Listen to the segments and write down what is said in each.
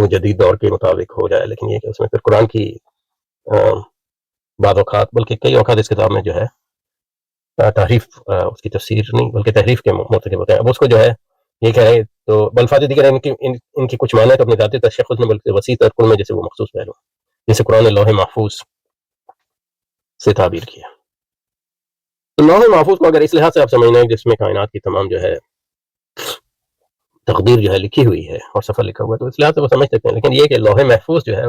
جدید دور کے مطابق ہو جائے، لیکن یہ کہ اس میں پھر قرآن کی بعض اوقات بلکہ کئی اوقات اس کتاب میں جو ہے تحریف اس کی تفسیر نہیں بلکہ تحریف کے مرتکب ہوتے ہیں. اب اس کو جو ہے یہ کہہ رہے ہیں تو بلفاظ دیگر ان کی کچھ معنی تو اپنے ذاتی تشخص میں بلکہ وسیع تر کل میں جیسے وہ مخصوص پہلو جیسے قرآن نے لوح محفوظ سے تعبیر کیا. تو لوح محفوظ کو اگر اس لحاظ سے آپ سمجھنا ہے جس میں کائنات کی تمام جو ہے تقدیر جو ہے لکھی ہوئی ہے اور سفر لکھا ہوا ہے، تو اس لحاظ سے وہ سمجھ سکتے ہیں. لیکن یہ کہ لوح محفوظ جو ہے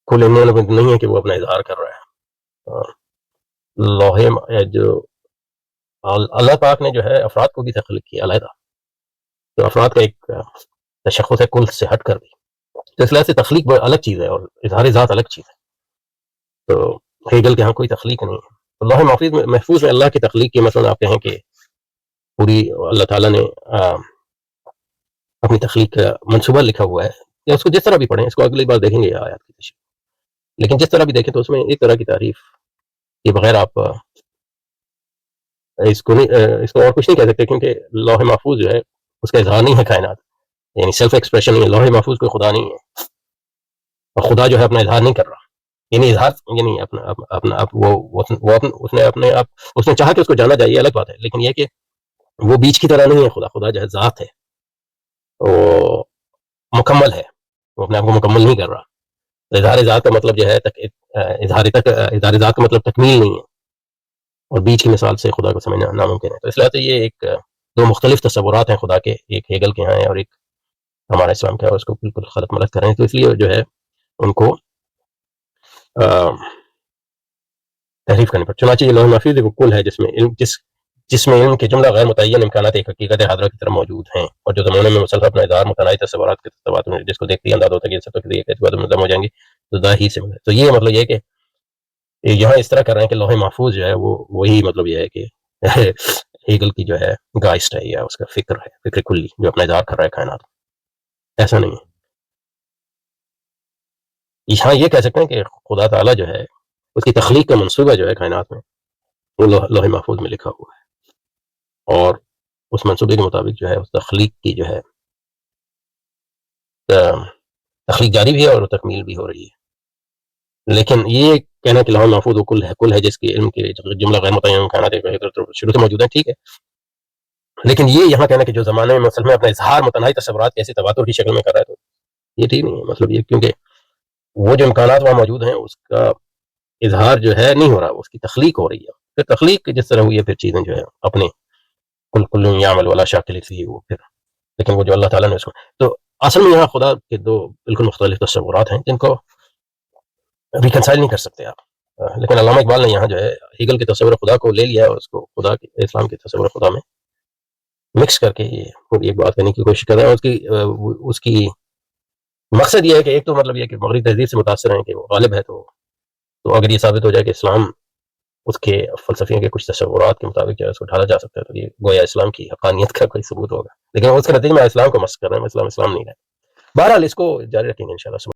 کل نہیں ہے کہ وہ اپنا اظہار کر رہا ہے. لوح جو اللہ پاک نے جو ہے افراد کو بھی تخلیق کیا علیحدہ، تو افراد کا ایک تشخص ہے کل سے ہٹ کر بھی، تو اس لحاظ سے تخلیق الگ چیز ہے اور اظہار ذات الگ چیز ہے. تو ہیگل کے ہاں کوئی تخلیق نہیں ہے. اللہ محفوظ میں اللہ کی تخلیق کی مثلا آپ کہیں کہ پوری اللہ تعالیٰ نے اپنی تخلیق کا منصوبہ لکھا ہوا ہے، یا اس کو جس طرح بھی پڑھیں، اس کو اگلی بار دیکھیں گے آیات کی تشریح، لیکن جس طرح بھی دیکھیں تو اس میں ایک طرح کی تعریف کے بغیر آپ اس کو اور کچھ نہیں کہہ سکتے، کیونکہ لوح محفوظ جو ہے اس کا اظہار نہیں ہے کائنات، یعنی سیلف ایکسپریشن نہیں ہے. لوح محفوظ کوئی خدا نہیں ہے، اور خدا جو ہے اپنا اظہار نہیں کر رہا، یعنی اظہار یعنی اپنا اس نے اپنے آپ اس نے چاہا کہ اس کو جانا جائے، یہ الگ بات ہے، لیکن یہ کہ وہ بیچ کی طرح نہیں ہے. خدا جو ہے ذات ہے، وہ مکمل ہے، وہ اپنے آپ کو مکمل نہیں کر رہا. اظہار ذات کا مطلب جو ہے اظہار ذات کا مطلب تکمیل نہیں ہے، اور بیچ کی مثال سے خدا کو سمجھنا ناممکن ہے. تو اس لیے یہ ایک دو مختلف تصورات ہیں خدا کے، ایک ہیگل کے ہیں اور ایک ہمارا اسلام کا ہے، اس کو بالکل خلط ملط کر رہے ہیں. تو اس لیے جو ہے ان کو تحریف کرنی پڑتی. چنانچہ یہ لوح محفوظ ایک کل ہے جس میں علم کے جملہ غیر متعین امکانات ایک حقیقت حاضرہ کی طرح موجود ہیں، اور جو زمانے میں مسلسل اپنا اظہار متناہی تصورات کے تواتر جس کو دیکھتے ہی انداز ہوتا ہے کہ سب ایک اعتبار منظم ہو جائیں گے تو ظاہر سے ملے. تو یہ مطلب یہ کہ یہاں اس طرح کر رہے ہیں کہ لوح محفوظ جو ہے وہی مطلب یہ ہے کہ ہیگل کی جو ہے گائسٹ ہے، یا اس کا فکر کلی جو اپنا اظہار کر رہا ہے کائنات. ایسا نہیں ہے. یہاں یہ کہہ سکتے ہیں کہ خدا تعالیٰ جو ہے اس کی تخلیق کا منصوبہ جو ہے کائنات میں وہ لوح محفوظ میں لکھا ہوا ہے، اور اس منصوبے کے مطابق جو ہے اس تخلیق کی جو ہے تخلیق جاری بھی ہے اور تکمیل بھی ہو رہی ہے. لیکن یہ کہنا کہ لوح محفوظ وہ کل ہے جس کی علم کے جملہ غیر متعین امکانات شروع سے موجود ہیں، ٹھیک ہے، لیکن یہ یہاں کہنا کہ جو زمانے میں مسلم اپنا اظہار متناہی تصورات کیسے تواتر کی شکل میں کر رہا ہے، تو یہ ٹھیک نہیں ہے. مطلب یہ کیونکہ وہ جو امکانات وہاں موجود ہیں اس کا اظہار جو ہے نہیں ہو رہا، اس کی تخلیق ہو رہی ہے. پھر تخلیق جس طرح ہوئی ہے پھر چیزیں جو ہے اپنے کل یعمل والا شاکل تھی وہ پھر، لیکن وہ جو اللہ تعالیٰ نے اس کو، تو اصل میں یہاں خدا کے دو بالکل مختلف تصورات ہیں جن کو ریکنسائل نہیں کر سکتے آپ. لیکن علامہ اقبال نے یہاں جو ہے ہیگل کے تصور خدا کو لے لیا اور اس کو خدا کے اسلام کے تصور خدا میں مکس کر کے یہ پوری ایک بات کرنے کی کوشش کر رہے ہیں. اس کی مقصد یہ ہے کہ ایک تو مطلب یہ کہ مغربی تہذیب سے متاثر ہیں کہ وہ غالب ہے، تو اگر یہ ثابت ہو جائے کہ اسلام اس کے فلسفیوں کے کچھ تصورات کے مطابق جو ہے اس کو ڈھالا جا سکتا ہے، تو یہ گویا اسلام کی حقانیت کا کوئی ثبوت ہوگا. لیکن اس کے نتیجے میں اسلام کو مسخ کر رہے ہیں، اسلام نہیں ہے. بہرحال اس کو جاری رکھیں گے انشاءاللہ.